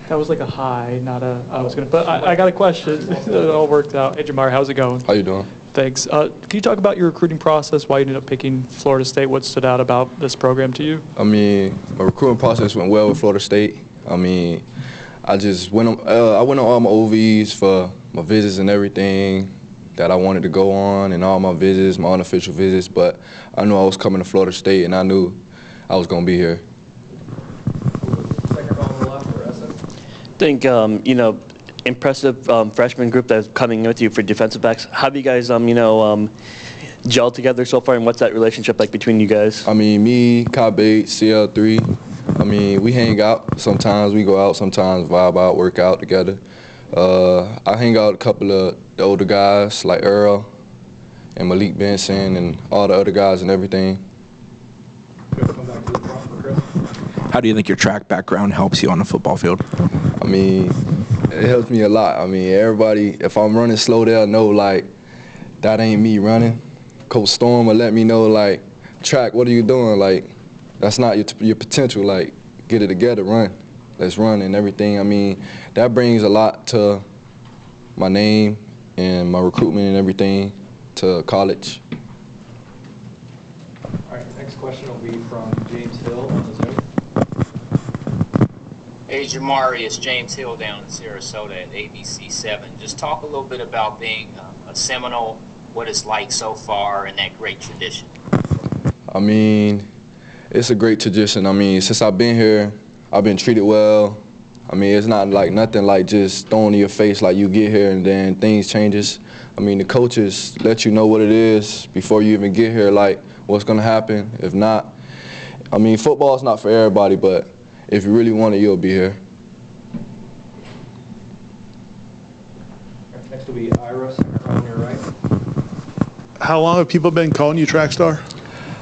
That was like a hi, not a, I was going to, but I got a question. It all worked out. Hey, Jamari, how's it going? How you doing? Thanks. Can you talk about your recruiting process, why you ended up picking Florida State? What stood out about this program to you? I mean, my recruiting process went well with Florida State. I mean, I just went on, I went on all my OVs for my visits and everything that I wanted to go on, and all my visits, my unofficial visits, but I knew I was coming to Florida State, and I knew I was going to be here. Second row on the left for Essen. I think, impressive freshman group that's coming with you for defensive backs. How have you guys, gelled together so far, and what's that relationship like between you guys? I mean, me, Kai Bates, CL3, I mean, we hang out. Sometimes we go out, sometimes vibe out, work out together. I hang out with a couple of the older guys like Earl and Malik Benson and all the other guys and everything. Come back to the front for Chris. How do you think your track background helps you on the football field? I mean, it helps me a lot. I mean, everybody, if I'm running slow, they'll know, like, that ain't me running. Coach Storm will let me know, like, track, what are you doing? Like, that's not your potential. Like, get it together, run. Let's run and everything. I mean, that brings a lot to my name and my recruitment and everything to college. All right, next question will be from James Hill on the Zoom. Hey, Jamari, it's James Hill down in Sarasota at ABC 7. Just talk a little bit about being a Seminole, what it's like so far, and that great tradition. I mean, it's a great tradition. I mean, since I've been here, I've been treated well. I mean, it's not like nothing like just thrown in your face like you get here and then things changes. I mean, the coaches let you know what it is before you even get here, like what's going to happen. If not, I mean, football's not for everybody, but if you really want it, you'll be here. Next will be Ira, second row on your right. How long have people been calling you Track Star?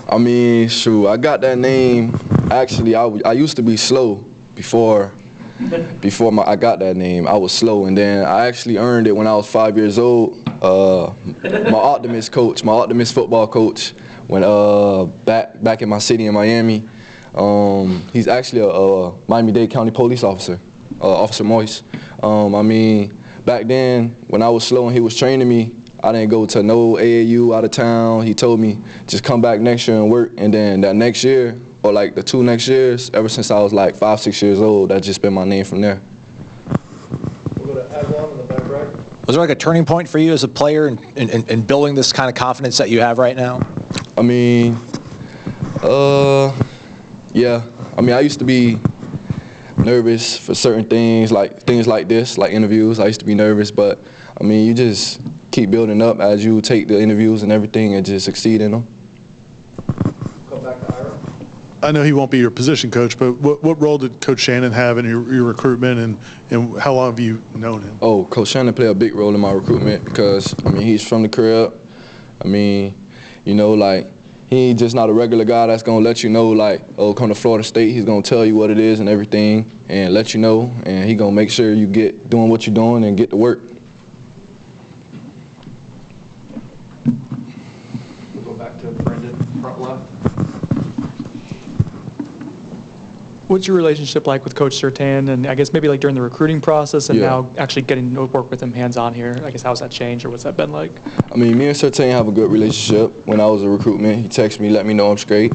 I mean, shoot, I got that name. Actually, I used to be slow before I got that name. I was slow, and then I actually earned it when I was 5 years old. My Optimist coach, my Optimist football coach, when back in my city in Miami, he's actually a Miami-Dade County police officer, Officer Moyes. I mean, back then when I was slow and he was training me, I didn't go to no AAU out of town. He told me just come back next year and work, and then that next year, or like the 2 next years, ever since I was like 5, 6 years old, that's just been my name from there. We'll go to Adwan in the back right. Was there like a turning point for you as a player in building this kind of confidence that you have right now? I mean, yeah. I mean, I used to be nervous for certain things like this, like interviews. I used to be nervous, but I mean, you just keep building up as you take the interviews and everything and just succeed in them. Come back to Ira. I know he won't be your position coach, but what role did Coach Shannon have in your recruitment, and how long have you known him? Oh, Coach Shannon played a big role in my recruitment because, I mean, he's from the crib. I mean, you know, like, he ain't just not a regular guy that's going to let you know, like, oh, come to Florida State. He's going to tell you what it is and everything and let you know, and he's going to make sure you get doing what you're doing and get to work. We'll go back to Brendan, front left. What's your relationship like with Coach Surtain, and I guess maybe like during the recruiting process and now actually getting to work with him hands-on here? I guess how's that changed, or what's that been like? I mean, me and Surtain have a good relationship. When I was a recruitment, he texts me, let me know I'm straight.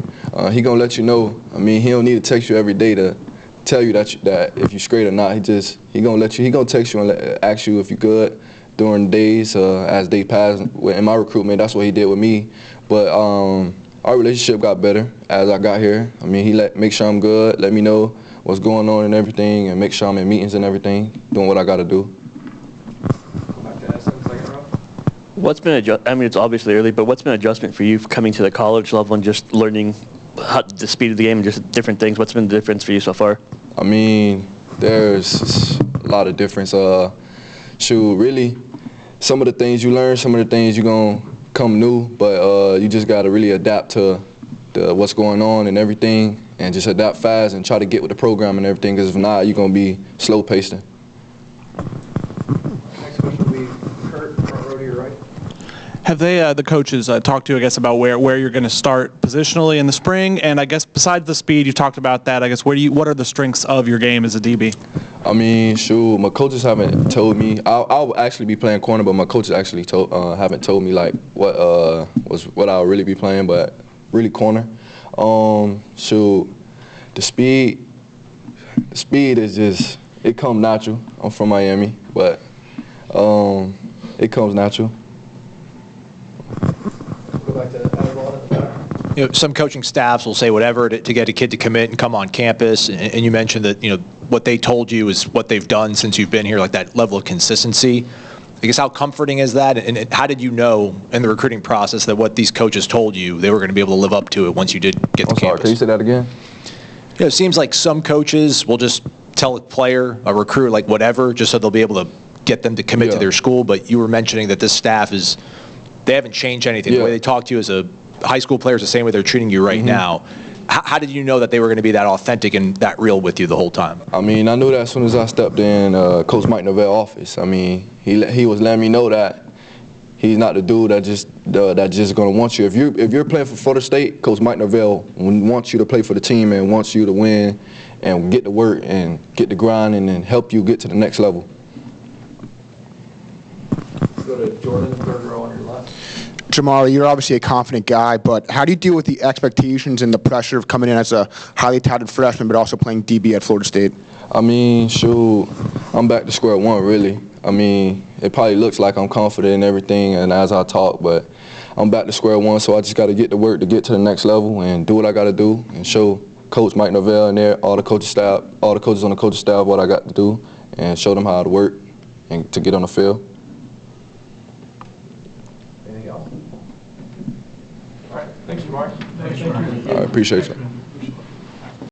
He gonna let you know. I mean, he don't need to text you every day to tell you that if you're straight or not. He gonna let you. He gonna text you and ask you if you're good during the days as they pass. In my recruitment, that's what he did with me. But our relationship got better as I got here. I mean, he make sure I'm good, let me know what's going on and everything, and make sure I'm in meetings and everything, doing what I got to do. Go back to Essen, second row. What's been I mean, it's obviously early, but what's been adjustment for you coming to the college level and just learning the speed of the game and just different things? What's been the difference for you so far? I mean, there's a lot of difference. Really, some of the things you learn, some of the things you're going to come new, but you just got to really adapt to what's going on and everything, and just adapt fast and try to get with the program and everything, because if not, you're going to be slow-paced. Next question will be Kurt, front row to your right. Have they, the coaches, talked to you, I guess, about where you're going to start positionally in the spring? And I guess besides the speed, you talked about that. I guess what are the strengths of your game as a DB? I mean, shoot, my coaches haven't told me. I'll actually be playing corner, but my coaches actually haven't told me like what I'll really be playing, but really corner. Shoot, the speed is just, it comes natural. I'm from Miami, but it comes natural. Go back to Adderall at the back. You know, some coaching staffs will say whatever to get a kid to commit and come on campus, and you mentioned that, you know, what they told you is what they've done since you've been here, like that level of consistency. I guess how comforting is that, and how did you know in the recruiting process that what these coaches told you, they were going to be able to live up to it once you did get to campus? Sorry, can you say that again? You know, it seems like some coaches will just tell a player, a recruit, like whatever, just so they'll be able to get them to commit to their school. But you were mentioning that this staff they haven't changed anything. The way they talk to you as a high school player is the same way they're treating you right now. How did you know that they were going to be that authentic and that real with you the whole time? I mean, I knew that as soon as I stepped in Coach Mike Norvell's office. I mean, he was letting me know that he's not the dude that just going to want you. If you're playing for Florida State, Coach Mike Norvell wants you to play for the team and wants you to win and get to work and get the grind and then help you get to the next level. Go to Jordan, third row on your left. Jamari, you're obviously a confident guy, but how do you deal with the expectations and the pressure of coming in as a highly touted freshman but also playing DB at Florida State? I mean, shoot, I'm back to square one, really. I mean, it probably looks like I'm confident in everything and as I talk, but I'm back to square one, so I just got to get to work to get to the next level and do what I got to do and show Coach Mike Norvell and all the coaches on the coaching staff what I got to do and show them how to work and to get on the field. Anything else? All right. Thanks, Jamari. I appreciate you.